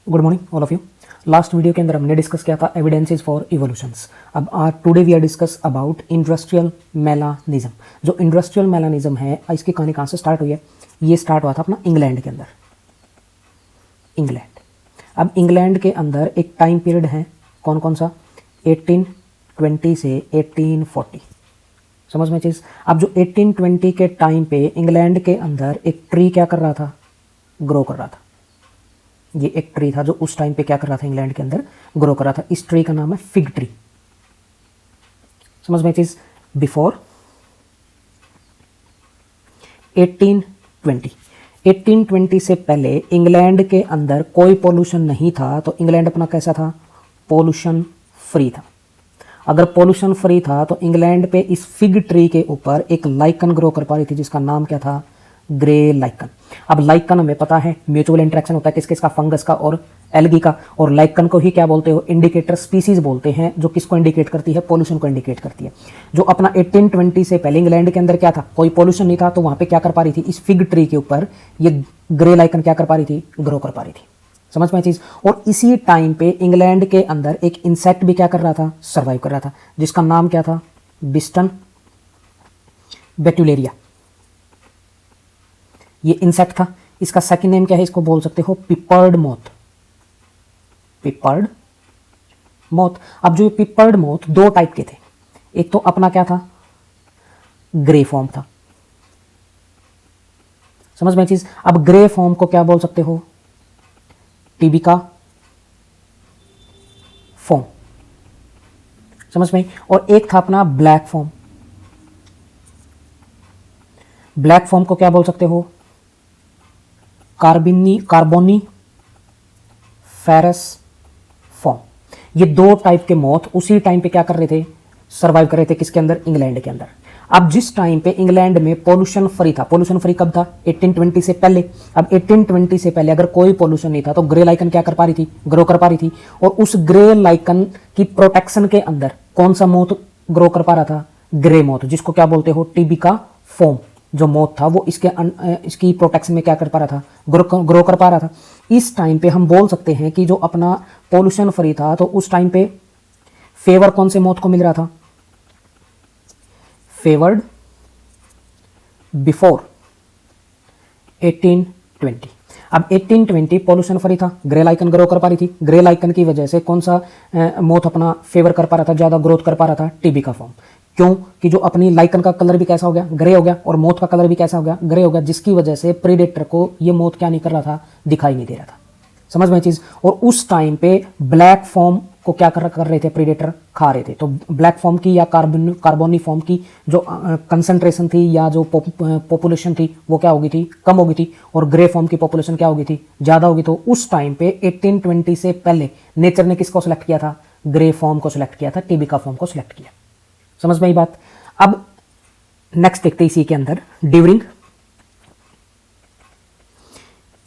Good morning all of you. Last video के अंदर हमने डिस्कस किया था एविडेंसेस फॉर इवोल्यूशंस। अब today we are discuss about industrial melanism. जो इंडस्ट्रियल मेलानिज्म है, इसकी कहानी कहाँ से स्टार्ट हुई है? ये स्टार्ट हुआ था अपना इंग्लैंड के अंदर। इंग्लैंड, अब इंग्लैंड के अंदर एक टाइम पीरियड है, कौन कौन सा? 1820 से 1840। समझ में चीज़? अब जो 1820 के टाइम पे इंग्लैंड के अंदर एक ट्री क्या कर रहा था? ग्रो कर रहा था। ये एक ट्री था जो उस टाइम पे क्या कर रहा था? इंग्लैंड के अंदर ग्रो कर रहा था। इस ट्री का नाम है फिग ट्री। समझ में चीज? बिफोर 1820, 1820 से पहले इंग्लैंड के अंदर कोई पॉल्यूशन नहीं था। तो इंग्लैंड अपना कैसा था? पॉल्यूशन फ्री था। अगर पॉल्यूशन फ्री था तो इंग्लैंड पे इस फिग ट्री के ऊपर एक लाइकन ग्रो कर पा रही थी, जिसका नाम क्या था? Grey lichen. अब लाइकन हमें पता है म्यूचुअल इंटरेक्शन होता है किसके? इसका फंगस का और एल्गी का। और लाइकन को ही क्या बोलते हो? इंडिकेटर स्पीसीज बोलते हैं, जो किसको इंडिकेट करती है? पॉल्यूशन को इंडिकेट करती है। जो अपना 1820 से पहले इंग्लैंड के अंदर क्या था? कोई पॉल्यूशन नहीं था, तो वहां पे क्या कर पा रही थी? इस फिग ट्री के ऊपर ये ग्रे लाइकन क्या कर पा रही थी? ग्रो कर पा रही थी। समझ में चीज? और इसी टाइम पे इंग्लैंड के अंदर एक इंसेक्ट भी क्या कर रहा था? सर्वाइव कर रहा था, जिसका नाम क्या था? बिस्टन बेटुलेरिया। ये इंसेक्ट था। इसका सेकंड नेम क्या है? इसको बोल सकते हो पिपर्ड मोथ। पिपर्ड मोथ। अब जो पिपर्ड मोथ दो टाइप के थे। एक तो अपना क्या था? ग्रे फॉर्म था। समझ में चीज? अब ग्रे फॉर्म को क्या बोल सकते हो? टिबिका फॉर्म। समझ में? और एक था अपना ब्लैक फॉर्म। ब्लैक फॉर्म को क्या बोल सकते हो? कार्बोनी फेरस फॉर्म। ये दो टाइप के मोथ उसी टाइम पे क्या कर रहे थे? सर्वाइव कर रहे थे किसके अंदर? इंग्लैंड के अंदर। अब जिस टाइम पे इंग्लैंड में पॉल्यूशन फ्री था, पॉल्यूशन फ्री कब था? 1820 से पहले। अब 1820 से पहले अगर कोई पॉल्यूशन नहीं था तो ग्रे लाइकन क्या कर पा रही थी? ग्रो कर पा रही थी। और उस ग्रे लाइकन की प्रोटेक्शन के अंदर कौन सा मोथ ग्रो कर पा रहा था? ग्रे मोथ, जिसको क्या बोलते हो? टिबिका फॉर्म। जो मोथ था वो इसकी प्रोटेक्शन में क्या कर पा रहा था? ग्रो कर पा रहा था। इस टाइम पे हम बोल सकते हैं कि जो अपना पॉल्यूशन फ्री था, तो उस टाइम पे फेवर कौन से मोथ को मिल रहा था? Favoured before 1820। अब 1820 पॉल्यूशन फ्री था, ग्रे लाइकन ग्रो कर पा रही थी। ग्रे लाइकन की वजह से कौन सा मोथ अपना फेवर कर पा रहा था? ज्यादा ग्रोथ कर पा रहा था? टिबिका फॉर्म। क्यों? कि जो अपनी लाइकन का कलर भी कैसा हो गया? ग्रे हो गया। और मोथ का कलर भी कैसा हो गया? ग्रे हो गया, जिसकी वजह से प्रीडेटर को ये मोथ क्या नहीं कर रहा था? दिखाई नहीं दे रहा था। समझ में चीज? और उस टाइम पे ब्लैक फॉर्म को क्या कर रहे थे? प्रीडेटर खा रहे थे। तो ब्लैक फॉर्म की या कार्बोनी फॉर्म की जो कंसंट्रेशन थी या जो पॉपुलेशन थी वो क्या होगी थी? कम होगी थी। और ग्रे फॉर्म की पॉपुलेशन क्या होगी थी? ज्यादा होगी। तो उस टाइम पे 1820 से पहले नेचर ने किसको सिलेक्ट किया था? ग्रे फॉर्म को सिलेक्ट किया था, टिबिका फॉर्म को सिलेक्ट किया। समझ में ये बात? अब नेक्स्ट देखते इसी के अंदर ड्यूरिंग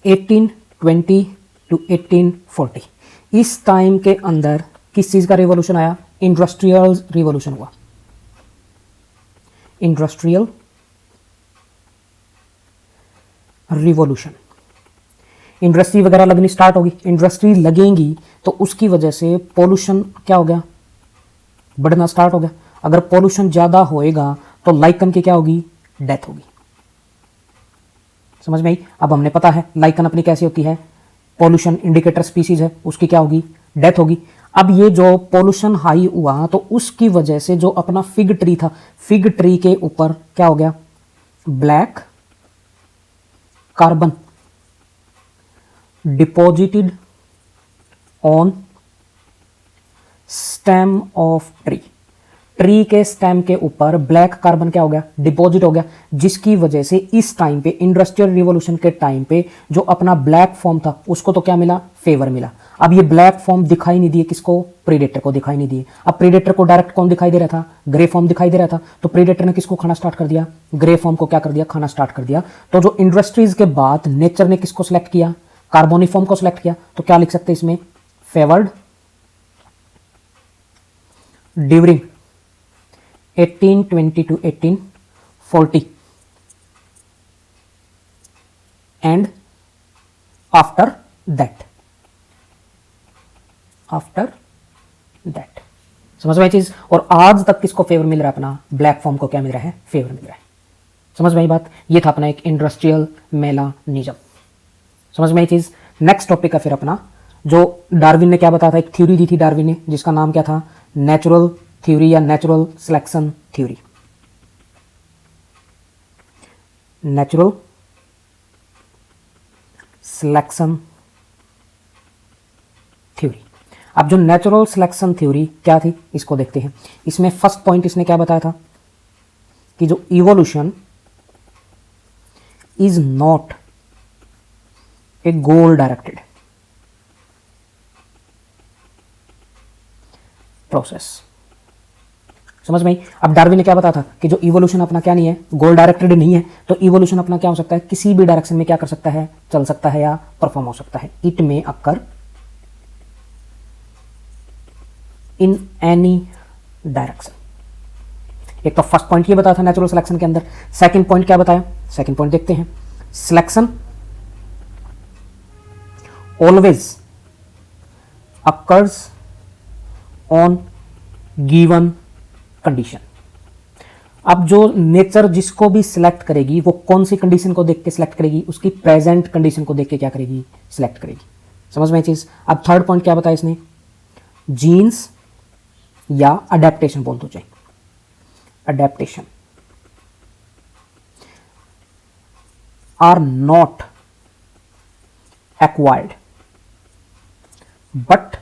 1820 टू 1840, इस टाइम के अंदर किस चीज का रिवॉल्यूशन आया? इंडस्ट्रियल रिवॉल्यूशन हुआ। Industrial revolution. इंडस्ट्री वगैरह लगनी स्टार्ट होगी। इंडस्ट्री लगेंगी तो उसकी वजह से पॉल्यूशन क्या हो गया? बढ़ना स्टार्ट हो गया। अगर पॉल्यूशन ज्यादा होएगा तो लाइकन की क्या होगी? डेथ होगी। समझ में आई? अब हमने पता है लाइकन अपनी कैसी होती है? पॉल्यूशन इंडिकेटर स्पीसीज है, उसकी क्या होगी? डेथ होगी। अब ये जो पॉल्यूशन हाई हुआ तो उसकी वजह से जो अपना फिग ट्री था, फिग ट्री के ऊपर क्या हो गया? Black carbon deposited on stem of tree. Tree के स्टेम के ऊपर ब्लैक कार्बन क्या हो गया? डिपॉजिट हो गया, जिसकी वजह से इस टाइम पे इंडस्ट्रियल रिवॉल्यूशन के टाइम पे जो अपना ब्लैक फॉर्म था उसको तो क्या मिला? फेवर मिला। अब ये ब्लैक फॉर्म दिखाई नहीं दिए किसको? प्रीडेटर को दिखाई नहीं दिए। अब प्रीडेटर को डायरेक्ट कौन दिखाई दे रहा था? ग्रे फॉर्म दिखाई दे रहा था। तो प्रीडेटर ने किसको खाना स्टार्ट कर दिया? ग्रे फॉर्म को क्या कर दिया? खाना स्टार्ट कर दिया। तो जो इंडस्ट्रीज के बाद नेचर ने किसको सिलेक्ट किया? कार्बोनी फॉर्म को सिलेक्ट किया। तो क्या लिख सकते हैं इसमें? Favoured during 1820 to 1840 and after that। After that. समझ में आई चीज। और आज तक किसको फेवर मिल रहा है, अपना ब्लैक फॉर्म को क्या मिल रहा है, फेवर मिल रहा है। समझ में आई बात। ये था अपना एक इंडस्ट्रियल मेलानिज्म। समझ में आई चीज। नेक्स्ट टॉपिक है फिर अपना, जो डार्विन ने क्या बताया था, एक थ्योरी दी थी डार्विन ने जिसका नाम क्या था, नेचुरल थ्योरी या natural selection theory. Natural selection theory. अब जो नेचुरल सिलेक्शन थ्योरी क्या थी इसको देखते हैं। इसमें फर्स्ट पॉइंट इसने क्या बताया था कि जो evolution is not a goal directed process. समझ में आई। अब डार्विन ने क्या बताया था कि जो इवोल्यूशन अपना क्या नहीं है, गोल डायरेक्टेड नहीं है, तो इवोल्यूशन अपना क्या हो सकता है, किसी भी डायरेक्शन में क्या कर सकता है, चल सकता है या परफॉर्म हो सकता है। इट में अकर इन एनी डायरेक्शन। एक तो फर्स्ट पॉइंट ये बताया था नेचुरल सिलेक्शन के अंदर। सेकंड पॉइंट क्या बताया, सेकंड पॉइंट देखते हैं। Selection always occurs on given condition. अब जो नेचर जिसको भी सिलेक्ट करेगी वो कौन सी कंडीशन को देख के सिलेक्ट करेगी, उसकी प्रेजेंट कंडीशन को देख के क्या करेगी, सिलेक्ट करेगी। समझ में चीज। अब थर्ड पॉइंट क्या बताया इसने, जीन्स या अडेप्टेशन बोल दो चाहे, adaptation are not acquired but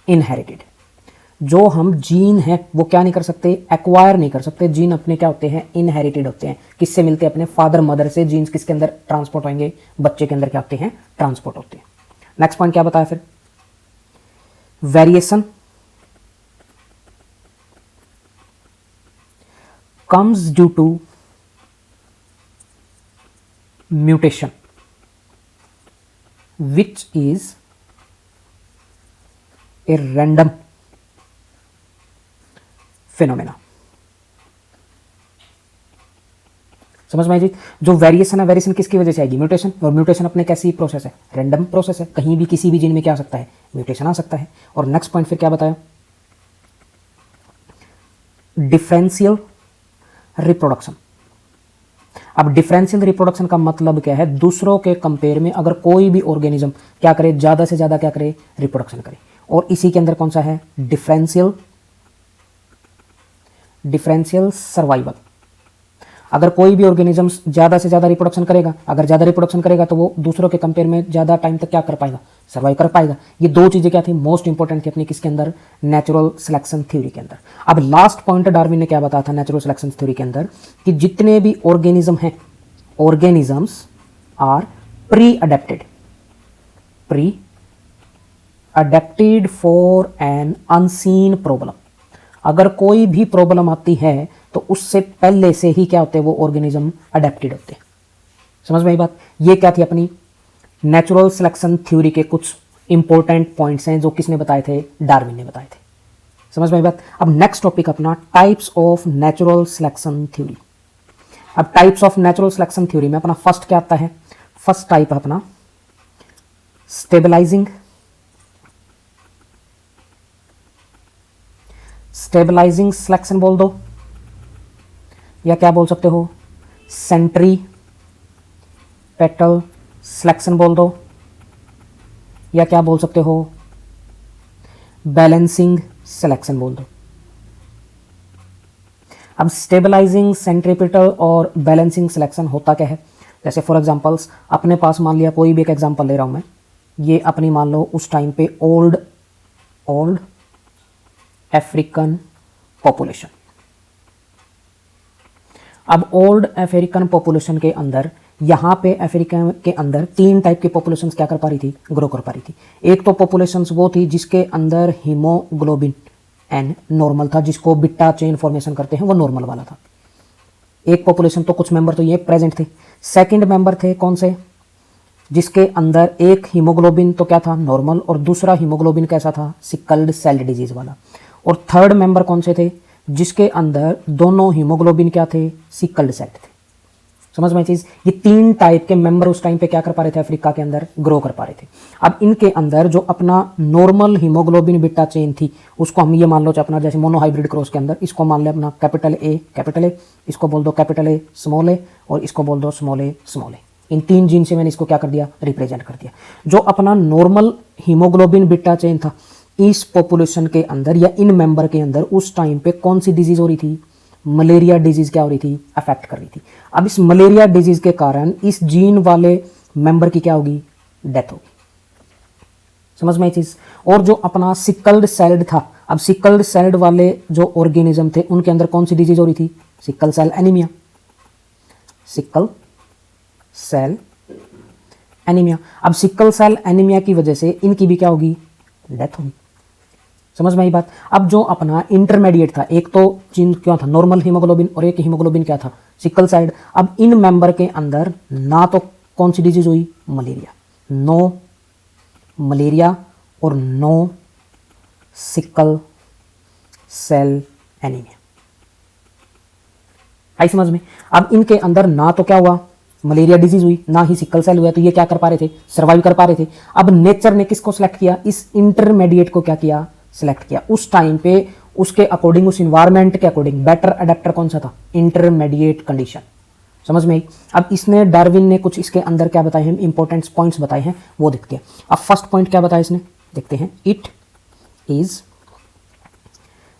inherited. जो हम जीन है वो क्या नहीं कर सकते, एक्वायर नहीं कर सकते। जीन अपने क्या होते हैं, इनहेरिटेड होते हैं। किससे मिलते हैं, अपने फादर मदर से। जीन्स किसके अंदर ट्रांसपोर्ट होंगे, बच्चे के अंदर क्या होते हैं, ट्रांसपोर्ट होते हैं। नेक्स्ट पॉइंट क्या बताया फिर, variation comes due to mutation which is a random phenomena। समझ में आई जी। जो वेरिएशन है, वेरिएशन किसकी वजह से आएगी, म्यूटेशन। और म्यूटेशन अपने कैसी प्रोसेस है, रैंडम प्रोसेस है। कहीं भी किसी भी जीन में क्या आ सकता है, म्यूटेशन आ सकता है। और नेक्स्ट पॉइंट फिर क्या बताया, डिफरेंशियल रिप्रोडक्शन। अब डिफरेंशियल रिप्रोडक्शन का मतलब क्या है, दूसरों के कंपेयर में अगर कोई भी ऑर्गेनिज्म क्या करे, ज्यादा से ज्यादा क्या करे, रिप्रोडक्शन करे। और इसी के अंदर कौन सा है, डिफरेंशियल सर्वाइवल। अगर कोई भी ऑर्गेनिज्म ज्यादा से ज्यादा रिप्रोडक्शन करेगा, अगर ज्यादा रिप्रोडक्शन करेगा तो वो दूसरों के कंपेयर में ज्यादा टाइम तक क्या कर पाएगा, सर्वाइव कर पाएगा। ये दो चीजें क्या थी, मोस्ट इंपॉर्टेंट थी अपनी किसके अंदर, नेचुरल सिलेक्शन थ्योरी के अंदर। अब लास्ट पॉइंट डार्विन ने क्या बताया था नेचुरल सिलेक्शन थ्योरी के अंदर, कि जितने भी ऑर्गेनिज्म हैं, organisms are pre adapted for an unseen problem. अगर कोई भी प्रॉब्लम आती है तो उससे पहले से ही क्या होते हैं, वो ऑर्गेनिज्म अडेप्टेड होते हैं। समझ में आई बात। ये क्या थी अपनी नेचुरल सिलेक्शन थ्योरी के कुछ इंपॉर्टेंट पॉइंट्स हैं जो किसने बताए थे, डार्विन ने बताए थे। समझ में आई बात। अब नेक्स्ट टॉपिक अपना types of natural selection theory. अब types of natural selection theory में अपना फर्स्ट क्या आता है, फर्स्ट टाइप अपना स्टेबलाइजिंग सिलेक्शन बोल दो, या क्या बोल सकते हो, सेंट्रीपेटल सिलेक्शन बोल दो, या क्या बोल सकते हो, बैलेंसिंग सिलेक्शन बोल दो। अब स्टेबलाइजिंग, सेंट्रीपेटल और बैलेंसिंग सिलेक्शन होता क्या है, जैसे फॉर एग्जांपल्स अपने पास मान लिया, कोई भी एक एग्जांपल ले रहा हूं मैं, ये अपनी मान लो उस टाइम पे ओल्ड अफ्रीकन पॉपुलेशन। अब ओल्ड अफ्रीकन पॉपुलेशन के अंदर, यहां पे अफ्रीका के अंदर तीन टाइप की पॉपुलेशंस क्या कर पा रही थी, ग्रो कर पा रही थी। एक तो पॉपुलेशंस वो थी जिसके अंदर हीमोग्लोबिन एन नॉर्मल था, जिसको बिट्टा चेन फॉर्मेशन करते हैं वो नॉर्मल वाला था। एक पॉपुलेशन तो कुछ मेंबर तो ये प्रेजेंट थे। सेकंड मेंबर थे कौन से, जिसके अंदर एक हीमोग्लोबिन तो क्या था, नॉर्मल, और दूसरा हीमोग्लोबिन कैसा था, सिकल्ड सेल डिजीज वाला। और थर्ड मेंबर कौन से थे, जिसके अंदर दोनों हीमोग्लोबिन क्या थे, सिकल्ड सेल थे। समझ में चीज। ये 3 टाइप के मेंबर उस टाइम पे क्या कर पा रहे थे, अफ्रीका के अंदर ग्रो कर पा रहे थे। अब इनके अंदर जो अपना नॉर्मल हीमोग्लोबिन बीटा चेन थी उसको हम ये मान लो अपना जैसे मोनोहाइब्रिड क्रॉस के अंदर इसको मान ले अपना कैपिटल ए, इसको बोल दो कैपिटल ए स्मॉल ए और इसको बोल दो स्मॉल ए। इन 3 जीन से मैंने इसको क्या कर दिया, रिप्रेजेंट कर दिया। जो अपना नॉर्मल हीमोग्लोबिन बीटा चेन था इस पॉपुलेशन के अंदर या इन मेंबर के अंदर उस टाइम पे कौन सी डिजीज हो रही थी, मलेरिया डिजीज क्या हो रही थी, अफेक्ट कर रही थी। अब इस मलेरिया डिजीज के कारण इस जीन वाले मेंबर की क्या होगी, डेथ होगी। समझ में ये चीज। और जो अपना सिकल्ड सेल्ड था, अब सिकल्ड सेल्ड वाले जो ऑर्गेनिज्म थे उनके अंदर कौन सी डिजीज हो रही थी, sickle cell anaemia. Sickle cell anaemia. अब सिकल सेल एनीमिया की वजह से इनकी भी क्या होगी, डेथ होगी। समझ में आई बात। अब जो अपना इंटरमीडिएट था, एक तो जीन क्या था, नॉर्मल हीमोग्लोबिन, और एक हीमोग्लोबिन क्या था, सिकल साइड। अब इन मेंबर के अंदर ना तो कौन सी डिजीज हुई, मलेरिया, नो मलेरिया और नो सिकल सेल एनीमिया। आई समझ में। अब इनके अंदर ना तो क्या हुआ, मलेरिया डिजीज हुई, ना ही सिकल सेल हुआ, तो ये क्या कर पा रहे थे, सर्वाइव कर पा रहे थे। अब नेचर ने किसको सिलेक्ट किया, इस इंटरमीडिएट को क्या किया, सिलेक्ट किया। उस टाइम पे उसके अकॉर्डिंग, उस इन्वायरमेंट के अकॉर्डिंग बेटर अडेप्टर कौन सा था, इंटरमीडिएट कंडीशन। समझ में आई। अब इसने डार्विन ने कुछ इसके अंदर क्या बताए हैं, इंपॉर्टेंट पॉइंट्स बताए हैं, वो देखते हैं। अब फर्स्ट पॉइंट क्या बताया इसने, देखते हैं। It is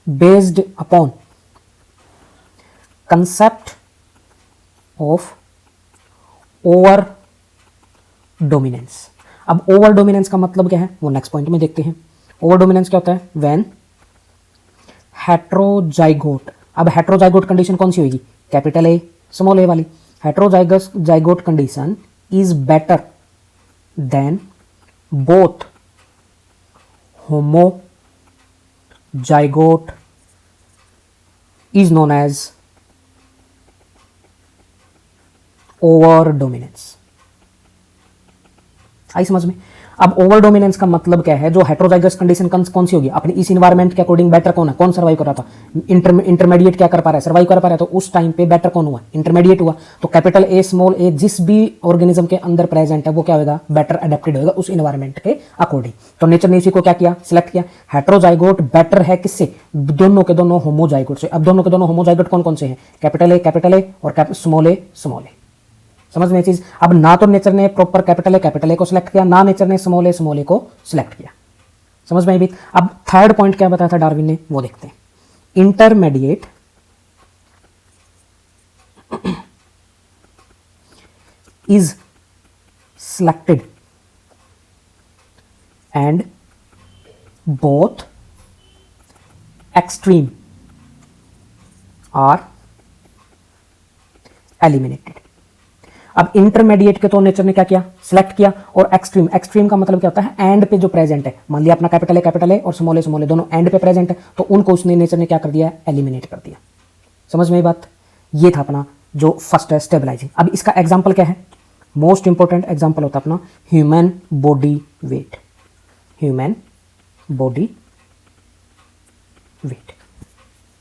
based upon concept of over dominance. अब ओवर डोमिनेंस का मतलब क्या है, वो नेक्स्ट पॉइंट में देखते हैं। ओवर डोमिनेंस क्या होता है, व्हेन हेट्रोजाइगोट। अब हेट्रोजाइगोट कंडीशन कौन सी होगी, कैपिटल ए स्मॉल ए वाली। Heterozygous zygote condition is better than both homozygote is known as over dominance. आई समझ में। अब ओवर डोमिनेंस का मतलब क्या है, जो हेट्रोजाइगस कंडीशन कौन सी होगी, अपने इस इन्वायरमेंट के अकॉर्डिंग बेटर कौन है, कौन सर्वाइव कर रहा था, इंटरमीडिएट क्या कर पा रहा है, सर्वाइव कर पा रहा है। तो उस टाइम पे बेटर कौन हुआ, इंटरमीडिएट हुआ। तो कैपिटल ए स्मॉल ए जिस भी ऑर्गेनिज्म के अंदर प्रेजेंट है वो क्या होगा, बेटर अडेप्टेड होगा उस इन्वायरमेंट के अकॉर्डिंग। तो नेचर ने इसी को क्या किया, सिलेक्ट किया। हेट्रोजाइगोट बेटर है किससे, दोनों के दोनों होमोजाइगोट से। अब दोनों के दोनों होमोजाइगोट कौन कौन से हैं, कैपिटल ए और स्मॉल ए। समझ में चीज। अब ना तो नेचर ने प्रॉपर कैपिटल ए को सिलेक्ट किया, ना नेचर ने स्मॉल ए को सिलेक्ट किया। समझ में भी। अब थर्ड पॉइंट क्या बताया था डार्विन ने, वो देखते हैं। Intermediate is selected and both extreme are eliminated. अब इंटरमीडिएट के तो नेचर ने क्या किया, सिलेक्ट किया। और एक्सट्रीम का मतलब क्या होता है, एंड पे जो प्रेजेंट है, मान लिया अपना कैपिटल ए और स्मॉल ए दोनों एंड पे प्रेजेंट है, तो उनको उसने नेचर ने क्या कर दिया, एलिमिनेट कर दिया। समझ में ये बात। ये था अपना जो फर्स्ट है, स्टेबलाइजिंग। अब इसका एग्जाम्पल क्या है, मोस्ट इंपॉर्टेंट एग्जाम्पल होता है अपना human body weight. Human body weight.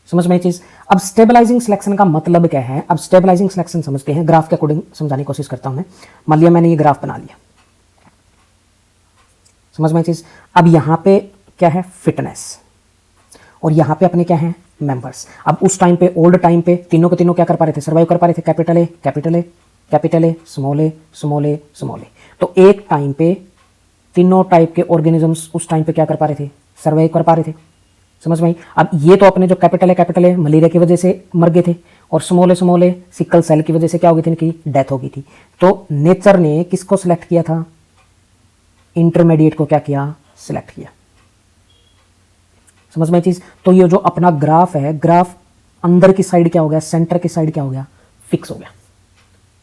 समझ में ये चीज। अब स्टेबलाइजिंग सिलेक्शन का मतलब क्या है, अब स्टेबलाइजिंग सिलेक्शन समझते हैं, ग्राफ के अकॉर्डिंग समझाने की कोशिश करता हूं मैं। मान लिया मैंने ये ग्राफ बना लिया, समझ में ये चीज। अब यहां पे क्या है, फिटनेस, और यहां पे अपने क्या है, मेंबर्स। अब उस टाइम पे, ओल्ड टाइम पे तीनों के तीनों क्या कर पा रहे थे, सर्वाइव कर पा रहे थे, कैपिटल ए स्मॉल ए। तो एक टाइम पे तीनों टाइप के ऑर्गेनिजम्स उस टाइम पे क्या कर पा रहे थे, सर्वाइव कर पा रहे थे। समझ में आई। अब ये तो अपने जो कैपिटल ए मलेरिया की वजह से मर गए थे, और स्मॉल ए सिकल सेल की वजह से क्या हो गई थी, इनकी डेथ हो गई थी। तो नेचर ने किसको सिलेक्ट किया था, इंटरमीडिएट को क्या किया, सिलेक्ट किया। समझ में चीज। तो ये जो अपना ग्राफ है, ग्राफ अंदर की साइड क्या हो गया, सेंटर की साइड क्या हो गया, फिक्स हो गया।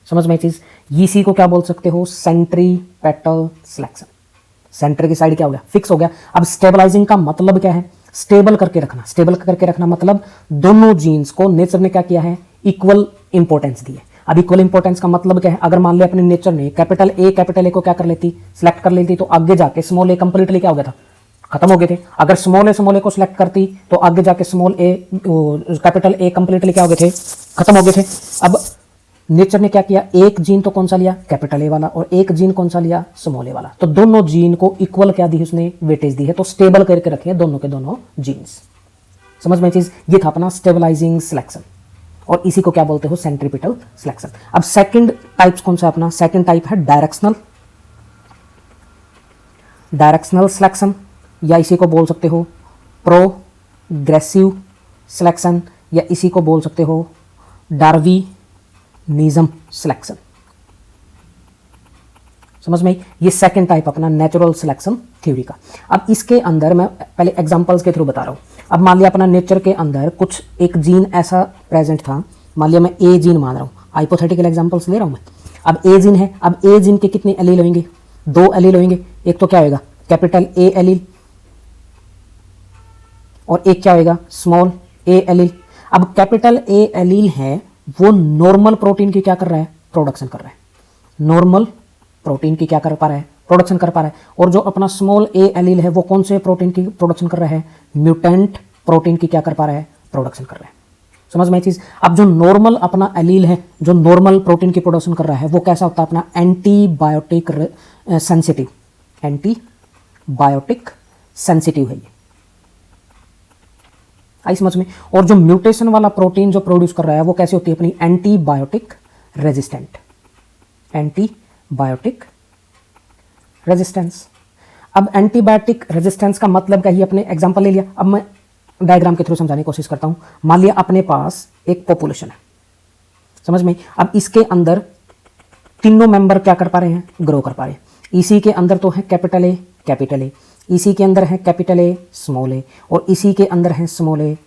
समझ में चीज। इसी को क्या बोल सकते हो, सेंट्रीपेटल सिलेक्शन। सेंटर की साइड क्या हो गया, फिक्स हो गया। अब स्टेबलाइजिंग का मतलब क्या है, स्टेबल करके रखना। स्टेबल करके रखना मतलब दोनों जीन्स को नेचर ने क्या किया है, इक्वल इंपॉर्टेंस दी है। अब इक्वल इंपॉर्टेंस का मतलब क्या है, अगर मान ले अपने नेचर ने कैपिटल ए को क्या कर लेती, सिलेक्ट कर लेती, तो आगे जाके स्मॉल ए कंप्लीटली क्या हो गया था, खत्म हो गए थे। अगर स्मॉल ए को सिलेक्ट करती तो आगे जाके कैपिटल ए कंप्लीटली क्या हो गए थे, खत्म हो गए थे। अब नेचर ने क्या किया, एक जीन तो कौन सा लिया, कैपिटल ए वाला, और एक जीन कौन सा लिया, स्मॉल ए वाला। तो दोनों जीन को इक्वल क्या दी, उसने वेटेज दी है, तो स्टेबल करके रखे हैं दोनों के दोनों जीन्स। समझ में चीज, ये था अपना स्टेबलाइजिंग सिलेक्शन, और इसी को क्या बोलते हो, सेंट्रीपिटल सिलेक्शन। अब सेकंड टाइप्स कौन सा अपना, सेकंड टाइप है डायरेक्शनल सिलेक्शन, या इसी को बोल सकते हो प्रोग्रेसिव सिलेक्शन, या इसी को बोल सकते हो डार्विनिज्म सिलेक्शन। समझ में, ये सेकंड टाइप अपना नेचुरल सिलेक्शन थ्योरी का। अब इसके अंदर मैं पहले एग्जांपल्स के थ्रू बता रहा हूं। अब मान लिया अपना नेचर के अंदर कुछ एक जीन ऐसा प्रेजेंट था, मान लिया मैं ए जीन मान रहा हूं, हाइपोथेटिकल एग्जांपल्स ले रहा हूं मैं। अब ए जीन है, अब ए जीन के कितने एलील होंगे, 2 एलील होंगे। एक तो क्या होगा, कैपिटल ए एलील, और एक क्या होगा, स्मॉल ए एलील। अब कैपिटल ए एलील है वो नॉर्मल प्रोटीन की क्या कर रहा है, प्रोडक्शन कर रहा है, नॉर्मल प्रोटीन की क्या कर पा रहा है, प्रोडक्शन कर पा रहा है। और जो अपना स्मॉल ए एलील है वो कौन से प्रोटीन की प्रोडक्शन कर रहा है, म्यूटेंट प्रोटीन की क्या कर पा रहा है, प्रोडक्शन कर रहा है। समझ में चीज। अब जो नॉर्मल अपना एलील है, जो नॉर्मल प्रोटीन की प्रोडक्शन कर रहा है, वो कैसा होता है, अपना एंटीबायोटिक सेंसिटिव, एंटीबायोटिक सेंसिटिव है ये, आई समझ में। और जो म्यूटेशन वाला प्रोटीन जो प्रोड्यूस कर रहा है वो कैसे होती है, अपनी एंटीबायोटिक रेजिस्टेंट, एंटीबायोटिक रेजिस्टेंस। अब एंटीबायोटिक रेजिस्टेंस का मतलब क्या ही, अपने एग्जांपल ले लिया। अब मैं डायग्राम के थ्रू समझाने की कोशिश करता हूं। मान लिया अपने पास एक पॉपुलेशन है, समझ में। अब इसके अंदर तीनों मेंबर क्या कर पा रहे हैं, ग्रो कर पा रहे हैं। इसी के अंदर तो है कैपिटल ए, इसी के अंदर है कैपिटल ए, स्मॉल ए, और इसी के अंदर है स्मॉल ए।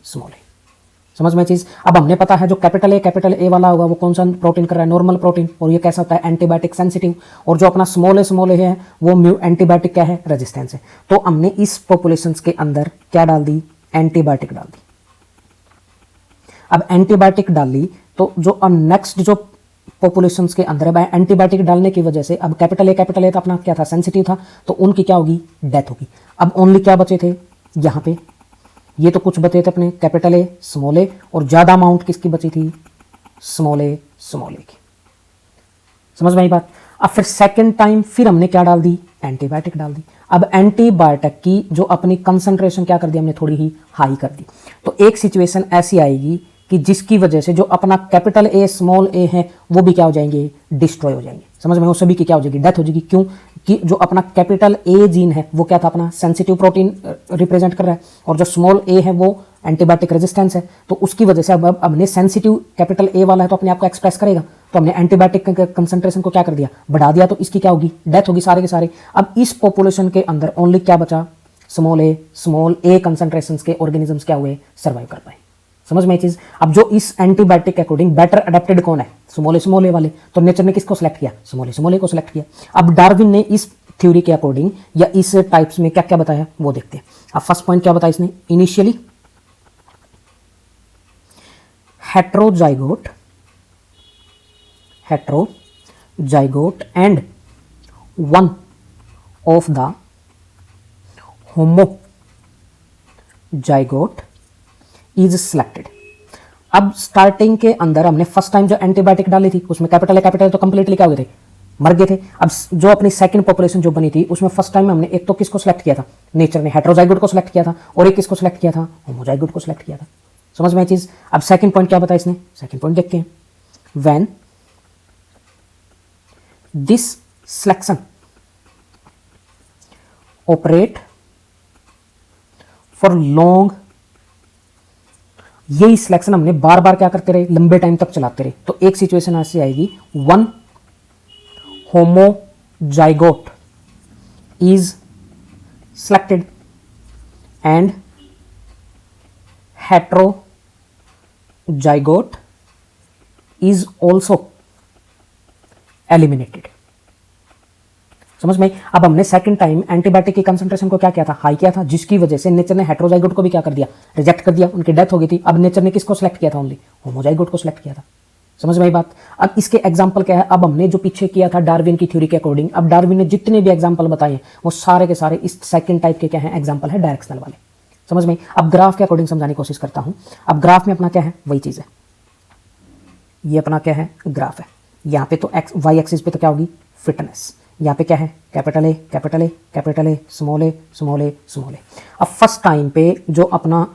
समझ में चीज। अब हमने पता है जो कैपिटल ए वाला होगा वो कौन सा प्रोटीन कर रहा है, नॉर्मल प्रोटीन, और ये कैसा होता है, एंटीबायोटिक सेंसिटिव। और जो अपना स्मॉल ए है वो एंटीबायोटिक क्या है, रेजिस्टेंस है। तो हमने इस पॉपुलेशंस के अंदर क्या डाल दी, एंटीबायोटिक डाल दी। अब एंटीबायोटिक डाल ली तो जो नेक्स्ट जो पॉपुलेशंस के अंदर है, एंटीबायोटिक डालने की वजह से अब कैपिटल ए तो अपना क्या था, सेंसिटिव था, तो उनकी क्या होगी, डेथ होगी। अब ओनली क्या बचे थे यहाँ पे, ये तो कुछ बचे थे अपने कैपिटल ए, स्मॉल ए, और ज्यादा अमाउंट किसकी बची थी, स्मॉल ए की। समझ में आई बात। अब फिर सेकंड टाइम फिर हमने क्या डाल दी, एंटीबायोटिक डाल दी। अब एंटीबायोटिक की जो अपनी कंसंट्रेशन क्या कर दी हमने, थोड़ी ही हाई कर दी। तो एक सिचुएशन ऐसी आएगी कि जिसकी वजह से जो अपना कैपिटल ए, स्मॉल ए है वो भी क्या हो जाएंगे, डिस्ट्रॉय हो जाएंगे। समझ में, वो सभी की क्या हो जाएगी, डेथ हो जाएगी। क्यों कि जो अपना कैपिटल ए जीन है वो क्या था, अपना सेंसिटिव प्रोटीन रिप्रेजेंट कर रहा है, और जो स्मॉल ए है वो एंटीबायोटिक रेजिस्टेंस है। तो उसकी वजह से अब हमने सेंसिटिव कैपिटल ए वाला है तो अपने आप को एक्सप्रेस करेगा, तो हमने एंटीबायोटिक कंसंट्रेशन को क्या कर दिया, बढ़ा दिया, तो इसकी क्या होगी, डेथ होगी सारे के सारे। अब इस पॉपुलेशन के अंदर ओनली क्या बचा, स्मॉल ए कंसंट्रेशन के ऑर्गेनिजम्स क्या हुए, सर्वाइव कर पाए। समझ में ये चीज। अब जो इस एंटीबायोटिक के अकॉर्डिंग बेटर अडेप्टेड कौन है, स्मॉल ए वाले, तो नेचर ने किसको सिलेक्ट किया, स्मॉल ए को सिलेक्ट किया। अब डार्विन ने इस थ्योरी के अकॉर्डिंग या इस टाइप्स में क्या क्या बताया वो देखते हैं। अब फर्स्ट पॉइंट क्या बताया इसने, initially heterozygote and one of the homozygote is selected. अब स्टार्टिंग के अंदर हमने फर्स्ट टाइम जो एंटीबायोटिक डाली थी उसमें कैपिटल तो कंप्लीटली क्या हो गए थे, मर गए थे। अब जो अपनी सेकंड पॉपुलेशन जो बनी थी उसमें फर्स्ट टाइम हमने एक तो किसको सिलेक्ट किया था, नेचर ने हेट्रोजाइगोट को सिलेक्ट किया था, और एक किसको सिलेक्ट किया था, होमोजाइगोट को सिलेक्ट किया था। समझ में चीज। अब सेकंड पॉइंट क्या बताया इसने, सेकंड पॉइंट देखते हैं, when this selection operate for long, यही सिलेक्शन हमने बार बार क्या करते रहे, लंबे टाइम तक चलाते रहे, तो एक सिचुएशन ऐसी आएगी, one homozygote is selected and heterozygote is also eliminated. समझ में। अब हमने सेकंड टाइम एंटीबायोटिक की कंसंट्रेशन को क्या किया था, हाई किया था, जिसकी वजह से नेचर ने हेट्रोजाइगोट को भी क्या कर दिया, रिजेक्ट कर दिया, उनकी डेथ हो गई थी। अब नेचर ने किसको सिलेक्ट किया था, ओनली होमोजाइगोट को सिलेक्ट किया था। समझ में आई बात। अब इसके एग्जाम्पल क्या है, अब हमने जो पीछे किया था डार्विन की थ्योरी के अकॉर्डिंग, अब डार्विन ने जितने भी एग्जाम्पल बताए वो सारे के सारे इस सेकंड टाइप के क्या है, एग्जाम्पल है डायरेक्शनल वाले। समझ में। अब ग्राफ के अकॉर्डिंग समझाने की कोशिश करता हूं। अब ग्राफ में अपना क्या है, वही चीज है, ये अपना क्या है, ग्राफ है। यहाँ पे तो एक्स वाई एक्सिस पे तो क्या होगी, फिटनेस। यहाँ पे क्या है, capital A capital A capital A small A small A small A. अब फर्स्ट टाइम पे जो अपना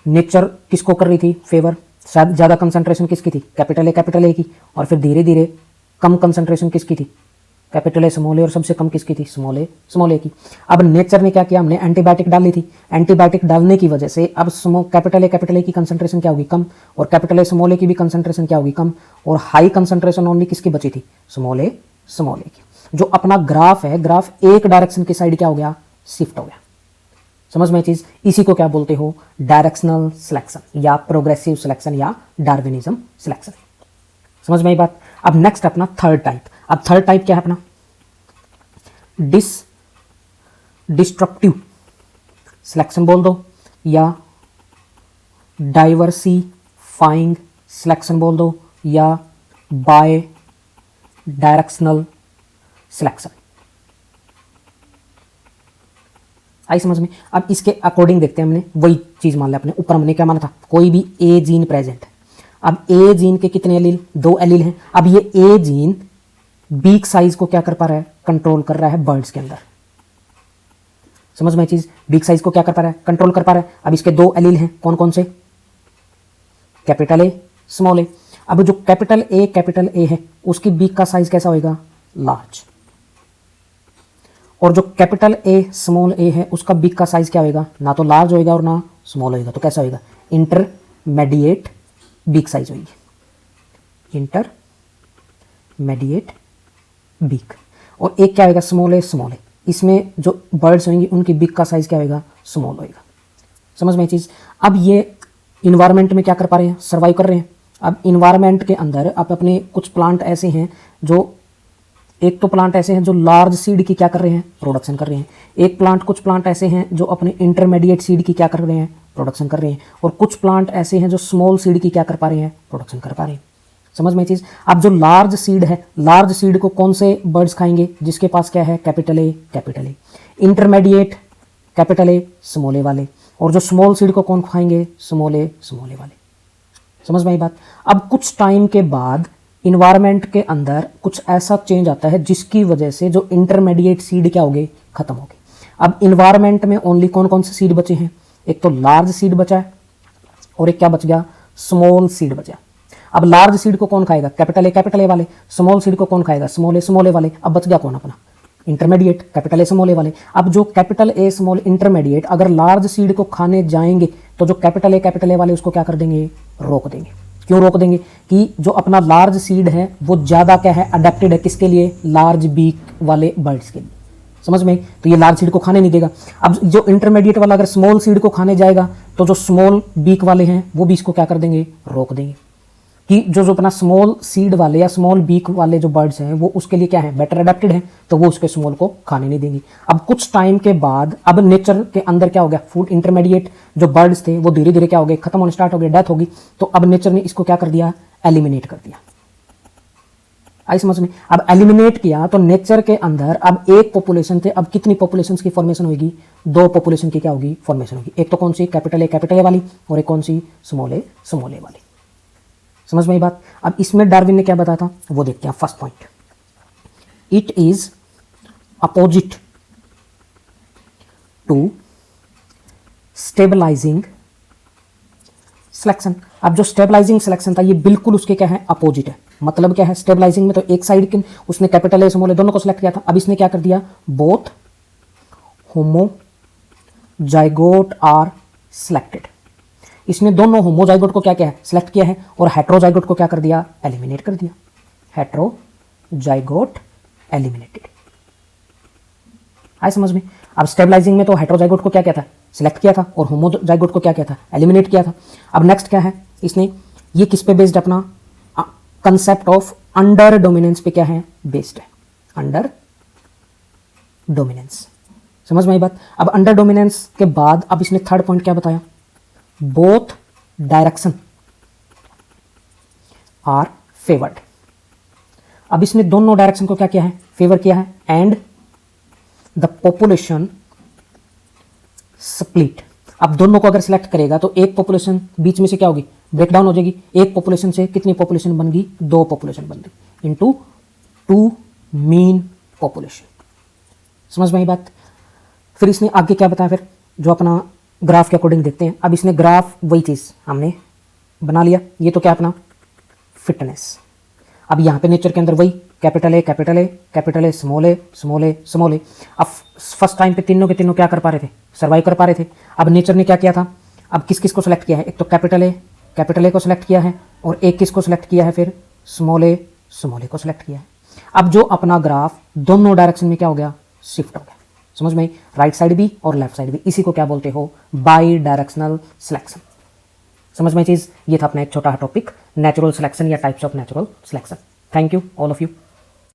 नेचर किसको कर रही थी फेवर, शायद ज़्यादा कंसंट्रेशन किसकी थी, कैपिटल ए की, और फिर धीरे धीरे कम कंसंट्रेशन किसकी थी, कैपिटल ए स्मॉल ए, और सबसे कम किसकी थी, स्मॉल ए की। अब नेचर ने क्या किया, हमने एंटीबायोटिक डाली थी, एंटीबायोटिक डालने की वजह से अब कैपिटल ए की कंसंट्रेशन क्या होगी, कम, और कैपिटल ए की भी कंसंट्रेशन क्या होगी, कम, और हाई कंसंट्रेशन ओनली किसकी बची थी, स्मॉल ए की। जो अपना ग्राफ है, ग्राफ एक डायरेक्शन की साइड क्या हो गया, शिफ्ट हो गया। समझ में चीज, इसी को क्या बोलते हो, डायरेक्शनल सिलेक्शन या प्रोग्रेसिव सिलेक्शन या डार्विनिज्म सिलेक्शन। समझ में ये बात। अब नेक्स्ट अपना थर्ड टाइप। अब थर्ड टाइप क्या है अपना, डिस्ट्रक्टिव सिलेक्शन बोल दो, या डाइवर्सिफाइंग सिलेक्शन बोल दो, या बाय डायरेक्शनल सिलेक्शन। आई समझ में। अब इसके अकॉर्डिंग देखते हैं, हमने वही चीज मान लिया अपने ऊपर, हमने क्या माना था, कोई भी ए जीन प्रेजेंट। अब ए जीन के कितने एलील, 2 एलील हैं। अब ये ए जीन बीक साइज को क्या कर पा रहा है, कंट्रोल कर रहा है बर्ड्स के अंदर। समझ में चीज, बीक साइज को क्या कर पा रहा है, कंट्रोल कर पा रहा है। अब इसके 2 एलील हैं, कौन कौन से, कैपिटल ए स्मॉल ए। अब जो कैपिटल ए है उसकी बीक का साइज कैसा होगा, लार्ज, और जो कैपिटल ए स्मॉल ए है उसका बीक का साइज क्या होगा, ना तो लार्ज होगा और ना स्मॉल होगा, तो कैसा होगा, इंटरमीडिएट बीक साइज होगी, इंटरमीडिएट बीक। और एक क्या होगा, स्मॉल ए। इसमें जो बर्ड्स होंगी उनकी बीक का साइज क्या होगा, स्मॉल होगा। समझ में चीज। अब ये इन्वायरमेंट में क्या कर पा रहे हैं, सर्वाइव कर रहे हैं। अब इन्वायरमेंट के अंदर आप अपने कुछ प्लांट ऐसे हैं जो, एक तो प्लांट ऐसे हैं जो लार्ज सीड की क्या कर रहे हैं, प्रोडक्शन कर रहे हैं। कुछ प्लांट ऐसे हैं जो अपने इंटरमीडिएट सीड की क्या कर रहे हैं, प्रोडक्शन कर रहे हैं। और कुछ प्लांट ऐसे हैं जो स्मॉल सीड की क्या कर पा रहे हैं, प्रोडक्शन कर पा रहे हैं। समझ में चीज। अब जो लार्ज सीड है, लार्ज सीड को कौन से बर्ड्स खाएंगे, जिसके पास क्या है, capital A. Intermediate capital A small A वाले, और जो स्मॉल सीड को कौन खाएंगे, स्मॉल ए वाले। समझ में ये बात। अब कुछ टाइम के बाद इन्वायरमेंट के अंदर कुछ ऐसा चेंज आता है जिसकी वजह से जो इंटरमीडिएट सीड क्या हो गए, खत्म हो गए। अब इन्वायरमेंट में ओनली कौन कौन से सीड बचे हैं, एक तो लार्ज सीड बचा है, और एक क्या बच गया, स्मॉल सीड बचा। अब लार्ज सीड को कौन खाएगा, कैपिटल ए वाले। स्मॉल सीड को कौन खाएगा, स्मॉल ए वाले। अब बच गया कौन, अपना intermediate capital A small A वाले। अब जो कैपिटल ए स्मॉल इंटरमीडिएट अगर लार्ज सीड को खाने जाएंगे तो जो कैपिटल ए वाले उसको क्या कर देंगे, रोक देंगे। क्यों रोक देंगे, कि जो अपना लार्ज सीड है वो ज़्यादा क्या है, अडेप्टेड है किसके लिए, लार्ज बीक वाले बर्ड्स के लिए। समझ में, तो ये लार्ज सीड को खाने नहीं देगा। अब जो इंटरमीडिएट वाला अगर स्मॉल सीड को खाने जाएगा तो जो स्मॉल बीक वाले हैं वो भी इसको क्या कर देंगे, रोक देंगे। कि जो अपना स्मॉल सीड वाले या स्मॉल बीक वाले जो बर्ड्स हैं वो उसके लिए क्या है, बेटर अडेप्टेड है, तो वो उसके स्मॉल को खाने नहीं देंगी। अब कुछ टाइम के बाद अब नेचर के अंदर क्या हो गया, फूड इंटरमीडिएट जो बर्ड्स थे वो धीरे धीरे क्या हो गए, खत्म होने स्टार्ट हो गए, डेथ होगी। तो अब नेचर ने इसको क्या कर दिया, एलिमिनेट कर दिया। आई समझ में। अब एलिमिनेट किया तो नेचर के अंदर अब एक पॉपुलेशन थे, अब कितनी पॉपुलेशन की फॉर्मेशन होगी, 2 पॉपुलेशन की क्या होगी, फॉर्मेशन होगी। एक तो कौन सी, कैपिटल ए वाली, और एक कौन सी, स्मॉल ए वाली। समझ में ये बात। अब इसमें डार्विन ने क्या बताया था वो देखते हैं। First point, it is opposite to stabilising selection. अब जो स्टेबलाइजिंग सिलेक्शन था ये बिल्कुल उसके क्या है, अपोजिट है। मतलब क्या है, स्टेबलाइजिंग में तो एक साइड के उसने कैपिटल ए स्मॉल ए दोनों को सिलेक्ट किया था। अब इसने क्या कर दिया, बोथ होमोजाइगोट आर सिलेक्टेड। इसने दोनों होमोजाइगोट को क्या किया है, सिलेक्ट किया है, और हेट्रोजाइगोट को क्या कर दिया, एलिमिनेट कर दिया। Heterozygote eliminated. आए समझ में। अब स्टेबलाइजिंग में तो हेट्रोजाइगोट को क्या किया था, सिलेक्ट किया था, और होमोजाइगोट को क्या किया था, एलिमिनेट किया था। अब नेक्स्ट क्या है, इसने ये किस पे बेस्ड, अपना कंसेप्ट ऑफ अंडर डोमिनेंस पे क्या है, बेस्ड है, अंडर डोमिनेंस। समझ में आई बात। अब अंडर डोमिनेंस के बाद अब इसने थर्ड पॉइंट क्या बताया, बोथ डायरेक्शन आर फेवर्ड। अब इसने दोनों डायरेक्शन को क्या किया है, फेवर किया है। And the population split. अब दोनों को अगर सिलेक्ट करेगा तो एक पॉपुलेशन बीच में से क्या होगी, ब्रेकडाउन हो जाएगी। एक पॉपुलेशन से कितनी पॉपुलेशन बन गई, 2 पॉपुलेशन बन गई। Into 2 mean population. समझ में आई बात। फिर इसने आगे क्या बताया, फिर जो अपना ग्राफ के अकॉर्डिंग देखते हैं। अब इसने ग्राफ वही चीज़ हमने बना लिया, ये तो क्या अपना फिटनेस। अब यहाँ पे नेचर के अंदर वही capital A capital A capital A small A small A small A. अब फर्स्ट टाइम पे तीनों के तीनों क्या कर पा रहे थे, सर्वाइव कर पा रहे थे। अब नेचर ने क्या किया था, अब किस किस को सिलेक्ट किया है, एक तो कैपिटल ए को सिलेक्ट किया है, और एक किस को सिलेक्ट किया है, फिर स्मॉल ए को सिलेक्ट किया है। अब जो अपना ग्राफ दोनों डायरेक्शन में क्या हो गया, शिफ्ट हो गया। समझ में, राइट साइड भी और लेफ्ट साइड भी। इसी को क्या बोलते हो, बाई डायरेक्शनल सिलेक्शन। समझ में चीज। ये था अपना एक छोटा टॉपिक, नेचुरल सिलेक्शन या types of natural selection. Thank you all of you.